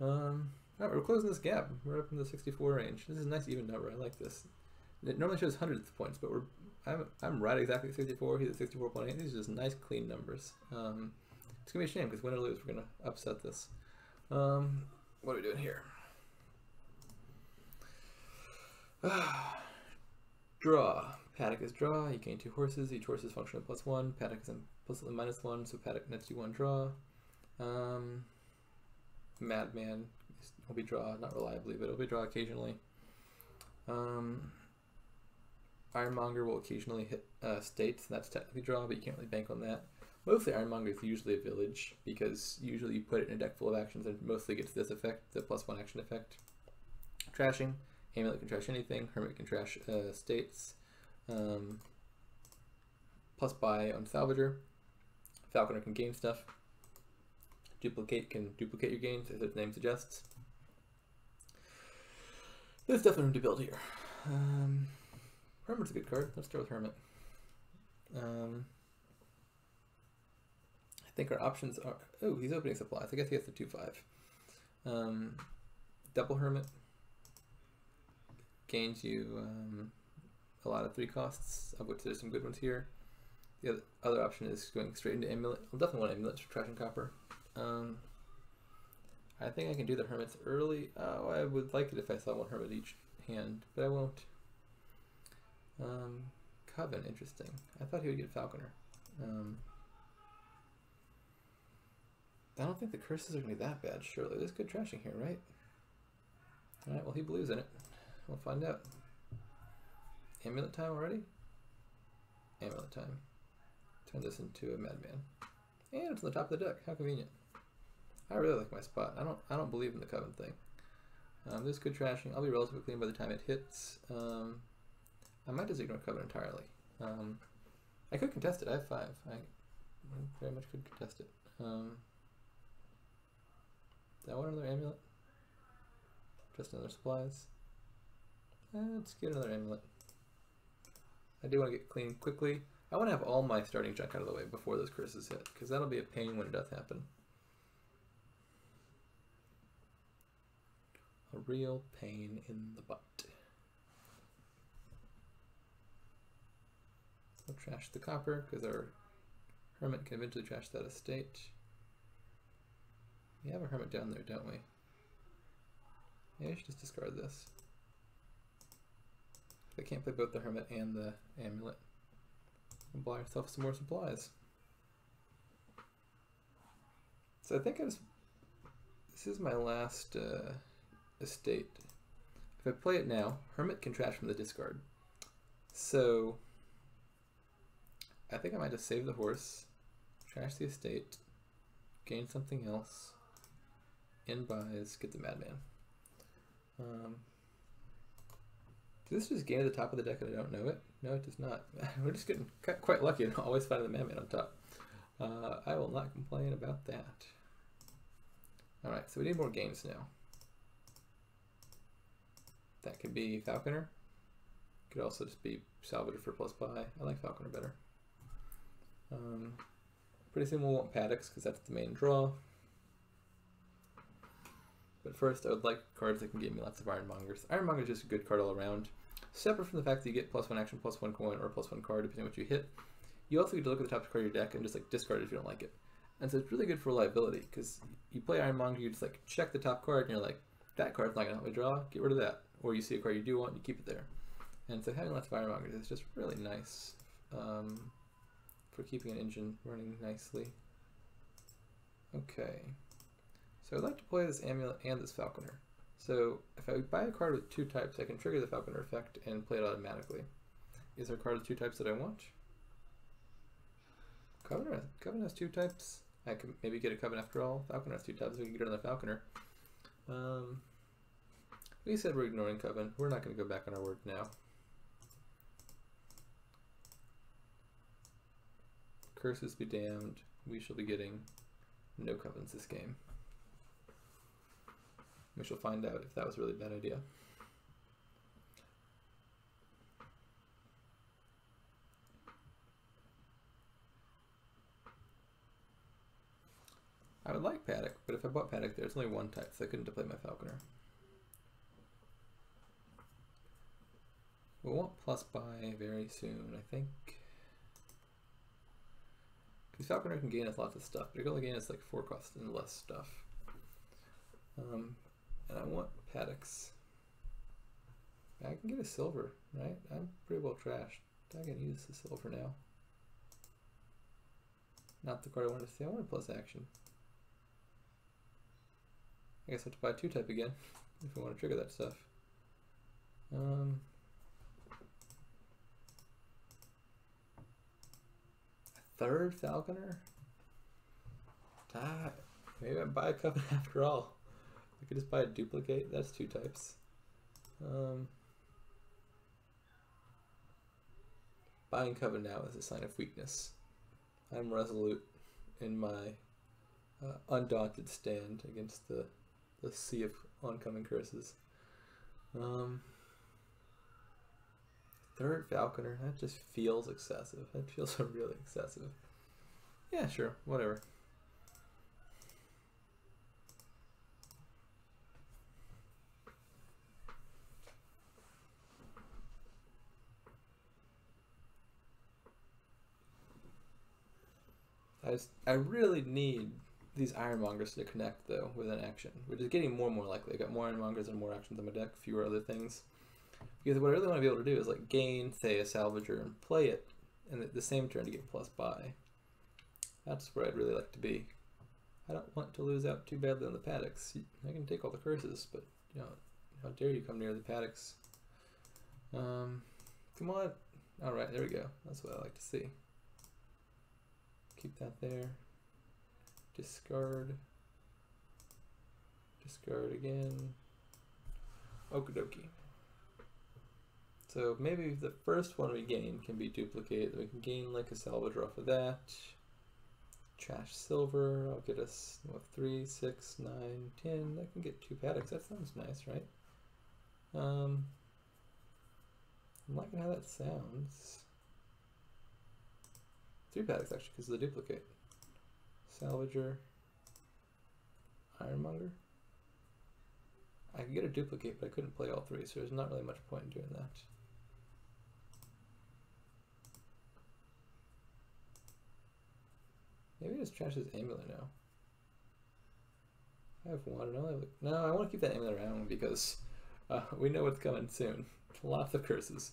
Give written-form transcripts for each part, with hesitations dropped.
Alright, we're closing this gap. We're up in the 64 range. This is a nice even number. I like this. It normally shows hundreds of points, but I'm right exactly at 64. He's at 64.8. These are just nice clean numbers. It's gonna be a shame because win or lose, we're gonna upset this. What are we doing here? Draw. Paddock is draw. You gain 2 horses. Each horse is functional +1. Paddock is +1, so Paddock nets you 1 draw. Madman will be draw, not reliably, but it'll be draw occasionally. Ironmonger will occasionally hit states, and that's technically draw, but you can't really bank on that. Mostly Ironmonger is usually a village, because usually you put it in a deck full of actions and mostly gets this effect, the +1 action effect. Trashing. Amulet can trash anything. Hermit can trash states. Plus buy on Salvager. Falconer can gain stuff. Duplicate can duplicate your gains, as its name suggests. There's definitely room to build here. Hermit's a good card. Let's start with Hermit. I think our options are... Oh, he's opening supplies. I guess he has the 2/5. Double Hermit gains you a lot of 3 costs, of which there's some good ones here. The other option is going straight into Amulet. I'll definitely want Amulet for Trash and Copper. I think I can do the Hermits early. Oh, I would like it if I saw 1 Hermit each hand, but I won't. Coven, interesting. I thought he would get Falconer. I don't think the curses are going to be that bad, surely. There's good trashing here, right? Alright, well he believes in it. We'll find out. Amulet time already? Amulet time. Turn this into a Madman. And it's on the top of the deck. How convenient. I really like my spot. I don't believe in the Coven thing. There's good trashing. I'll be relatively clean by the time it hits. I might just ignore Coven entirely. I could contest it. I have 5. I very much could contest it. Do I want another Amulet? Just another supplies? Let's get another Amulet. I do want to get clean quickly. I want to have all my starting junk out of the way before those curses hit, because that'll be a pain when it does happen. A real pain in the butt. We'll trash the copper, because our Hermit can eventually trash that estate. We have a Hermit down there, don't we? Maybe I should just discard this. I can't play both the Hermit and the Amulet. We'll buy ourselves some more supplies. So I think this is my last estate. If I play it now, Hermit can trash from the discard. So I think I might just save the horse, trash the estate, gain something else, end buys, get the Madman. Does this just gain at the top of the deck and I don't know it? No, it does not. We're just getting quite lucky and always finding the Madman on top. I will not complain about that. Alright, so we need more gains now. That could be Falconer. Could also just be Salvager for plus buy. I like Falconer better. Pretty soon we'll want Paddocks because that's the main draw. But first I would like cards that can give me lots of Ironmongers. Ironmonger is just a good card all around. Separate from the fact that you get +1 action, +1 coin, or +1 card depending on what you hit. You also get to look at the top card of your deck and just like discard it if you don't like it. And so it's really good for reliability because you play Ironmonger, you just like check the top card and you're like, that card's not gonna help me draw, get rid of that. Or you see a card you do want, you keep it there. And so having lots of Ironmongers is just really nice for keeping an engine running nicely. Okay, so I'd like to play this Amulet and this Falconer. So if I buy a card with 2 types, I can trigger the Falconer effect and play it automatically. Is there a card with 2 types that I want? Coven has 2 types. I can maybe get a Coven after all. Falconer has 2 types, we can get another Falconer. We said we're ignoring Coven. We're not going to go back on our word now. Curses be damned. We shall be getting no Covens this game. We shall find out if that was really a bad idea. I would like Paddock, but if I bought Paddock there, it's only one type, so I couldn't play my Falconer. We'll want plus buy very soon, I think. Because Falconer can gain us lots of stuff, but it can only gain us like 4 cost and less stuff. And I want Paddocks. I can get a silver, right? I'm pretty well trashed. I can use the silver now. Not the card I wanted to see. I wanted plus action. I guess I have to buy 2 type again if I want to trigger that stuff. A 3rd Falconer? Maybe I buy a Covenant after all. I could just buy a duplicate. That's 2 types. Buying Covenant now is a sign of weakness. I'm resolute in my undaunted stand against the sea of oncoming curses. 3rd Falconer, that just feels excessive. That feels really excessive. Yeah, sure, whatever. I really need these Ironmongers to connect though with an action, which is getting more and more likely. I got more Ironmongers and more actions on my deck, fewer other things. Because what I really want to be able to do is like gain, say, a Salvager and play it, and at the same turn to get plus buy. That's where I'd really like to be. I don't want to lose out too badly on the Paddocks. I can take all the curses, but you know, how dare you come near the Paddocks? Come on. All right, there we go. That's what I like to see. Keep that there. Discard. Discard again. Okie dokie. So maybe the first one we gain can be duplicate. We can gain like a Salvager off of that. Trash silver. I'll get us 3, 6, 9, 10. I can get 2 Paddocks. That sounds nice, right? I'm liking how that sounds. 3 Paddocks actually, because of the duplicate. Salvager. Ironmonger. I could get a duplicate, but I couldn't play all 3, so there's not really much point in doing that. Maybe just trash this amulet now. I have one. No, I want to keep that amulet around because we know what's coming soon. Lots of curses.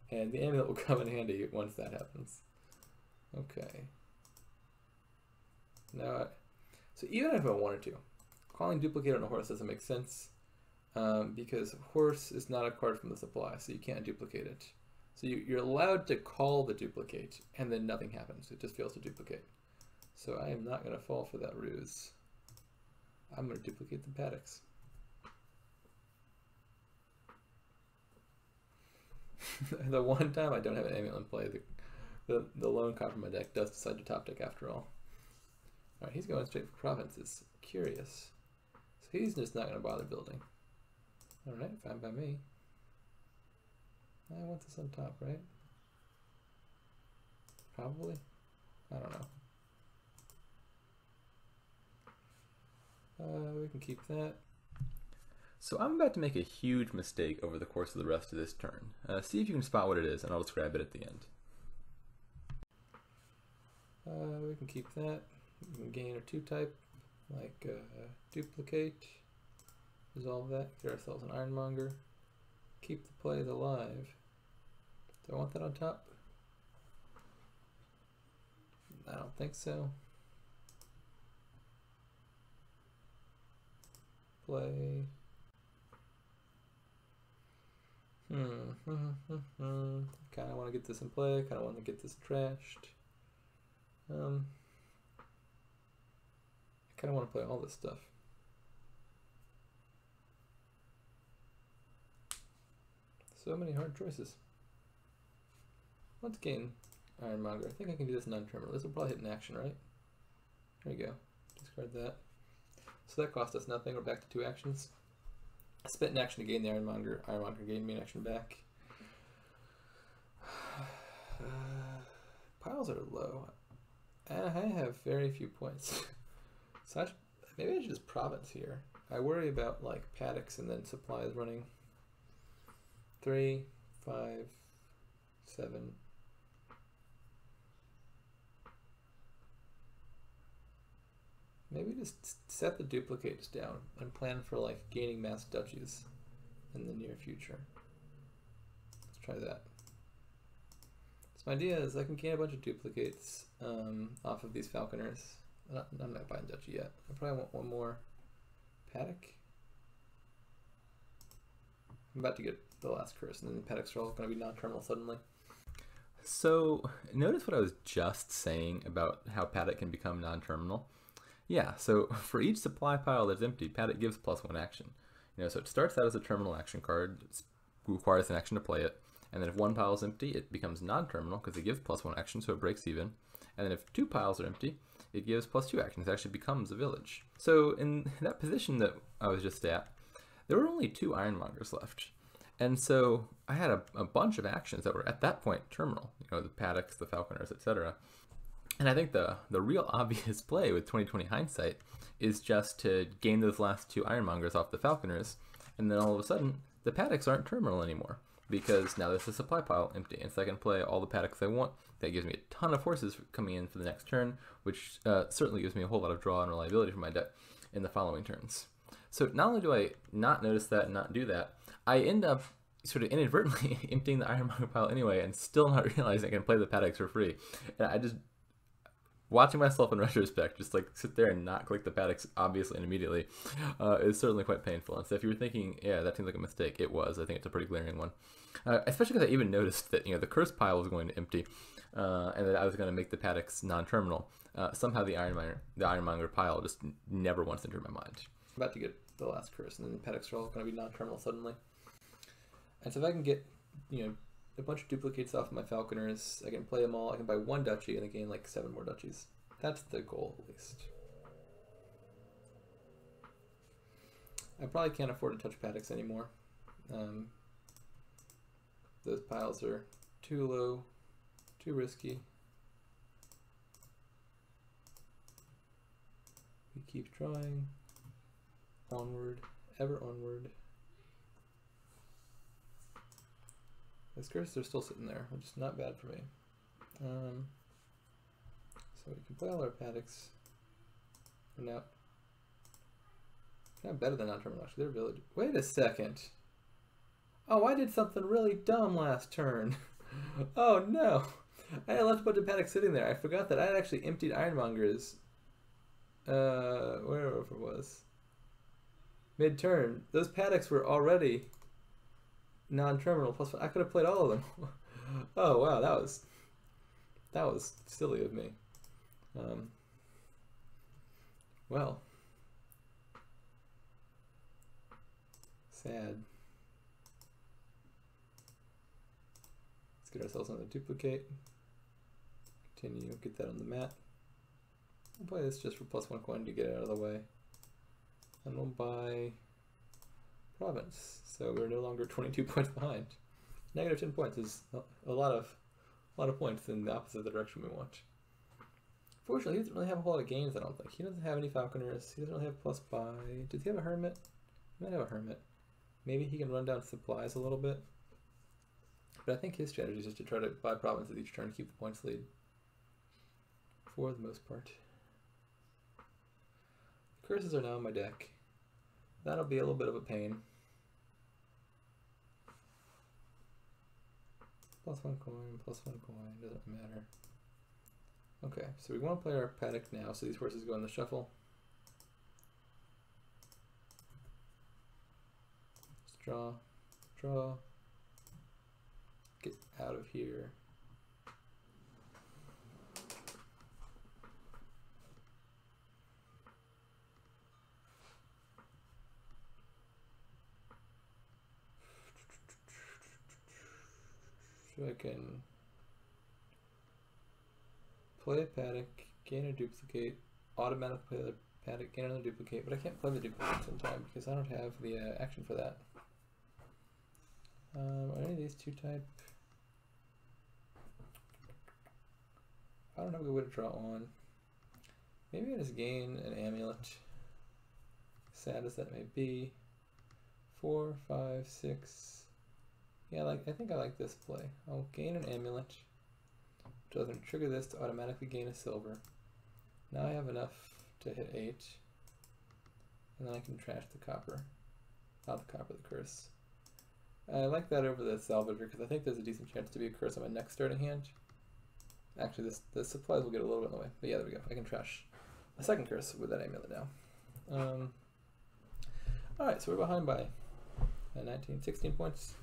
And the amulet will come in handy once that happens. Okay. Now, so even if I wanted to, calling duplicate on a horse doesn't make sense because horse is not a card from the supply, so you can't duplicate it. So you're allowed to call the duplicate, and then nothing happens. It just fails to duplicate. So I am not going to fall for that ruse. I'm going to duplicate the Paddocks. The one time I don't have an amulet in play, the lone card from my deck does decide to top deck after all. Alright, he's going straight for provinces. Curious. So he's just not going to bother building. Alright, fine by me. I want this on top, right? Probably. I don't know. We can keep that. So I'm about to make a huge mistake over the course of the rest of this turn. See if you can spot what it is, and I'll describe it at the end. We can keep that. We can gain a 2 type, like duplicate, resolve that, get ourselves an Ironmonger, keep the plays alive. Do I want that on top? I don't think so. Play. Kind of want to get this in play, kind of want to get this trashed. I kind of want to play all this stuff. So many hard choices. Let's gain Ironmonger. I think I can do this non-terminal. This will probably hit an action, right? There you go. Discard that. So that cost us nothing. We're back to 2 actions. I spent an action to gain the Ironmonger. Ironmonger gained me an action back. Piles are low. I have very few points. So Maybe I should just province here. I worry about like paddocks and then supplies running. 3, 5, 7. Maybe just set the duplicates down and plan for like gaining mass duchies in the near future. Let's try that. So my idea is I can gain a bunch of duplicates off of these falconers. I'm not buying duchy yet. I probably want one more paddock. I'm about to get the last curse, and then the paddocks are all going to be non-terminal suddenly. So notice what I was just saying about how paddock can become non-terminal. Yeah, so for each supply pile that's empty, paddock gives +1 action. So it starts out as a terminal action card, it requires an action to play it, and then if one pile is empty, it becomes non-terminal because it gives +1 action, so it breaks even. And then if 2 piles are empty, it gives +2 actions. It actually becomes a village. So in that position that I was just at, there were only 2 ironmongers left. And so I had a bunch of actions that were at that point terminal, the paddocks, the falconers, etc. And I think the real obvious play with 2020 hindsight is just to gain those last 2 ironmongers off the falconers, and then all of a sudden the paddocks aren't terminal anymore because now there's a supply pile empty, and so I can play all the paddocks I want. That gives me a ton of forces coming in for the next turn, which certainly gives me a whole lot of draw and reliability for my deck in the following turns. So not only do I not notice that and not do that, I end up sort of inadvertently emptying the ironmonger pile anyway and still not realizing I can play the paddocks for free. And I just, watching myself in retrospect, just like sit there and not click the paddocks obviously and immediately is certainly quite painful. And so if you were thinking, yeah, that seems like a mistake, it was. I think it's a pretty glaring one. Especially because I even noticed that the curse pile was going to empty and that I was going to make the paddocks non-terminal. Somehow the ironmonger pile just never once entered my mind. I'm about to get the last curse, and then the paddocks are all going to be non-terminal suddenly. And so if I can get a bunch of duplicates off of my falconers, I can play them all. I can buy 1 duchy and then gain like 7 more duchies. That's the goal, at least. I probably can't afford to touch paddocks anymore. Those piles are too low, too risky. We keep trying. Onward, ever onward. Those curses are still sitting there, which is not bad for me. So we can play all our paddocks. They're not better than non-terminal, actually. They're village. Wait a second. Oh, I did something really dumb last turn. Oh no. I had left a bunch of paddocks sitting there. I forgot that I had actually emptied ironmongers. Wherever it was. Mid-turn. Those paddocks were already non-terminal +1. I could have played all of them. Oh wow, that was silly of me. Well, sad. Let's get ourselves on the duplicate. Continue, get that on the mat. We'll play this just for +1 coin to get it out of the way. And we'll buy province. So we're no longer 22 points behind. Negative 10 points is a lot of points in the opposite of the direction we want. Fortunately, he doesn't really have a whole lot of gains, I don't think. He doesn't have any falconers. He doesn't really have plus buy. Does he have a hermit? He might have a hermit. Maybe he can run down supplies a little bit. But I think his strategy is just to try to buy provinces each turn, keep the points lead. For the most part. Curses are now in my deck. That'll be a little bit of a pain. +1 coin, +1 coin, doesn't matter. Okay, so we want to play our paddock now, so these horses go in the shuffle. Just draw, draw, get out of here. So I can play a paddock, gain a duplicate, automatically play the paddock, gain another duplicate, but I can't play the duplicates in time because I don't have the action for that. Are any of these 2 type? I don't have a good way to draw on. Maybe I just gain an amulet. sad as that may be. 4, 5, 6. Yeah, I think I like this play. I'll gain an amulet, which is going to trigger this to automatically gain a silver. Now I have enough to hit 8, and then I can trash the copper. Not the copper, the curse. I like that over the salvager because I think there's a decent chance to be a curse on my next starting hand. Actually, the supplies will get a little bit in the way. But yeah, there we go. I can trash a second curse with that amulet now. Alright, so we're behind by 16 points.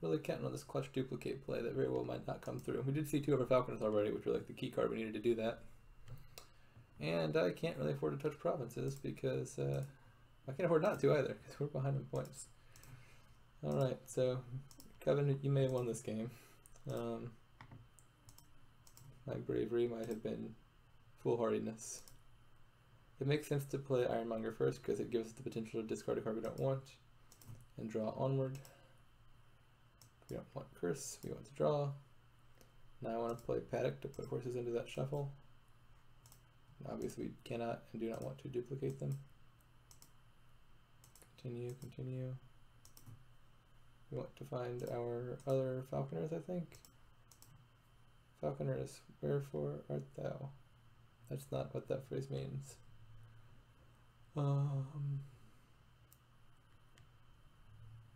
Really counting on this clutch duplicate play that very well might not come through. We did see 2 over Falconers already, which were like the key card we needed to do that. And I can't really afford to touch provinces because I can't afford not to either because we're behind in points. Alright, so Kevin, you may have won this game. My bravery might have been foolhardiness. It makes sense to play Ironmonger first because it gives us the potential to discard a card we don't want and draw onward. We don't want curse, we want to draw. Now I want to play Paddock to put horses into that shuffle. Obviously we cannot and do not want to duplicate them. Continue, continue. We want to find our other falconers, I think. Falconers, wherefore art thou? That's not what that phrase means.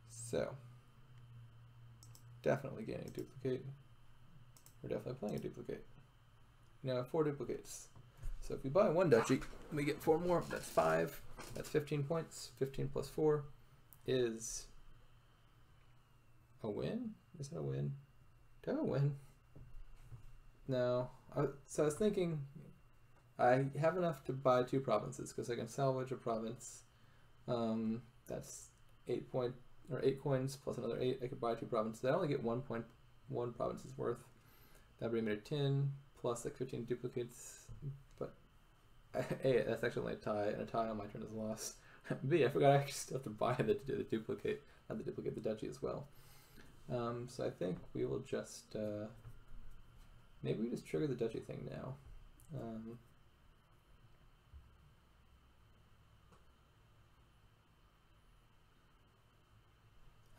So, definitely gaining a duplicate. We're definitely playing a duplicate. Now 4 duplicates. So if we buy 1 duchy, we get 4 more. That's 5. That's 15 points. 15 plus 4 is a win? Is that a win? Do I have a win? No. So I was thinking I have enough to buy 2 provinces because I can salvage a province. That's 8 coins plus another 8. I could buy 2 provinces. I only get 1.1 provinces worth. That would bring me to 10 plus like 15 duplicates. But A, that's actually only a tie, and a tie on my turn is a loss. B, I forgot I actually still have to buy the duplicate, not the duplicate, the duchy as well. So I think we will just maybe we just trigger the duchy thing now.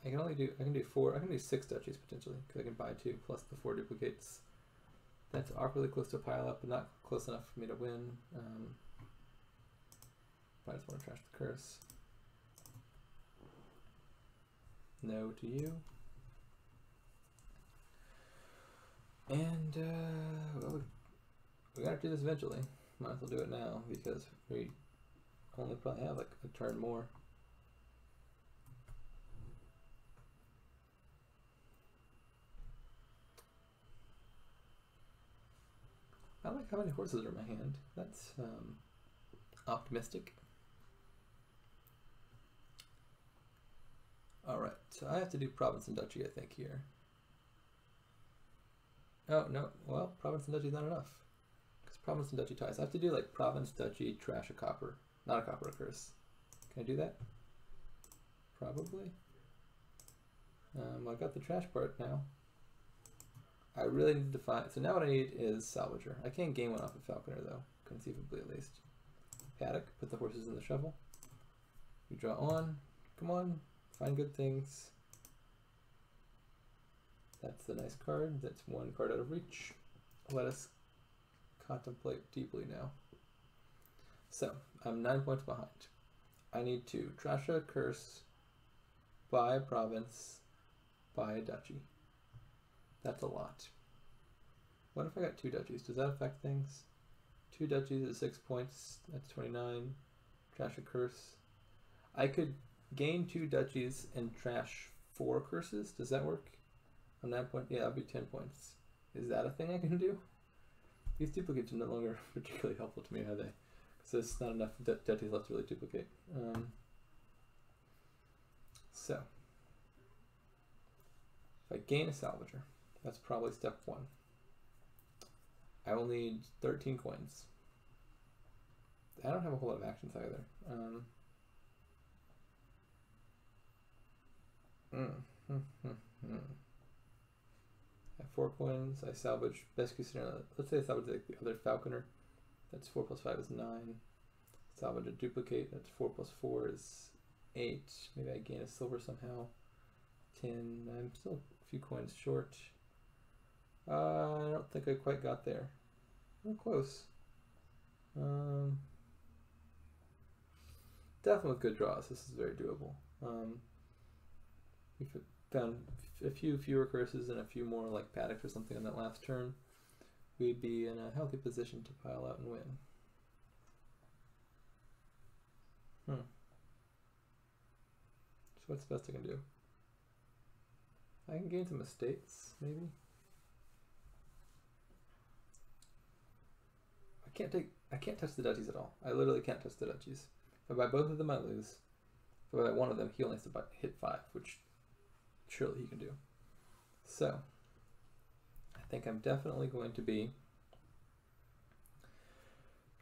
I can do 6 duchies potentially because I can buy 2 plus the 4 duplicates. That's awkwardly close to a pile up, but not close enough for me to win. I just want to trash the curse. No to you. And well, we gotta do this eventually. Might as well do it now because we only probably have like a turn more. I like how many horses are in my hand. That's optimistic. Alright, so I have to do province and duchy, I think, here. Oh, no, well, province and duchy is not enough. Because province and duchy ties. I have to do like province, duchy, trash a copper. Not a copper, a curse. Can I do that? Probably. I got the trash part now. I really need to find, so now what I need is salvager. I can't gain 1 off of falconer though, conceivably at least. Paddock, put the horses in the shovel. We draw on, come on, find good things. That's the nice card, that's 1 card out of reach. Let us contemplate deeply now. So, I'm 9 points behind. I need to trash a curse, buy a province, buy a duchy. That's a lot. What if I got 2 duchies? Does that affect things? 2 duchies at 6 points. That's 29. Trash a curse. I could gain 2 duchies and trash 4 curses. Does that work? On 9 points? Yeah, that'd be 10 points. Is that a thing I can do? These duplicates are no longer particularly helpful to me, are they? Because there's not enough duchies left to really duplicate. So, if I gain a salvager, that's probably step 1. I will need 13 coins. I don't have a whole lot of actions either. I have 4 coins. I salvage best case scenario. Let's say I salvage like the other falconer. That's 4 plus 5 is 9. Salvage a duplicate. That's 4 plus 4 is 8. Maybe I gain a silver somehow. 10. I'm still a few coins short. I don't think I quite got there. We're close. Definitely with good draws, this is very doable. We've found a few fewer curses and a few more like paddocks or something on that last turn. We'd be in a healthy position to pile out and win. So what's the best I can do? I can gain some estates, maybe. I can't touch the duchies at all. I literally can't touch the duchies. If I buy both of them, I lose. If I buy one of them, he only has to hit 5, which surely he can do. So, I think I'm definitely going to be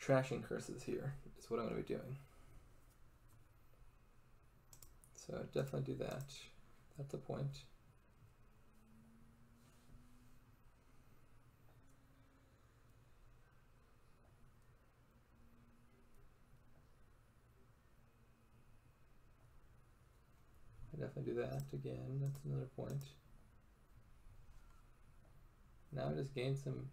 trashing curses here, is what I'm going to be doing. So, definitely do that. That's a point. I definitely do that again. That's another point. Now I just gain some.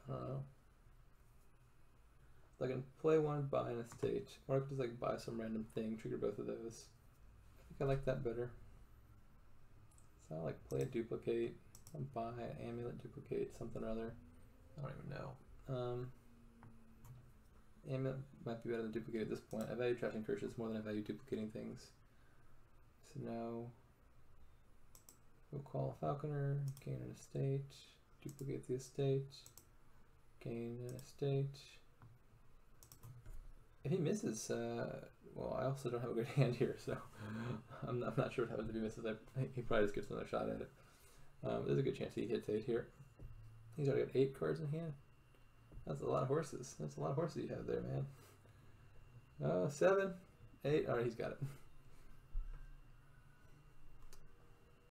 I don't know. I can play one, buy an estate, or I could just like buy some random thing, trigger both of those. I think I like that better. So I like play a duplicate, I'll buy an amulet duplicate, something or other. I don't even know. Amulet might be better than duplicate at this point. I value trashing curses more than I value duplicating things. So now we'll call a falconer, gain an estate, duplicate the estate, gain an estate. If he misses, well, I also don't have a good hand here, so I'm not sure what happens if he misses. I think he probably just gets another shot at it. There's a good chance he hits 8 here. He's already got 8 cards in hand. That's a lot of horses. That's a lot of horses you have there, man. 7, 8. All right, he's got it.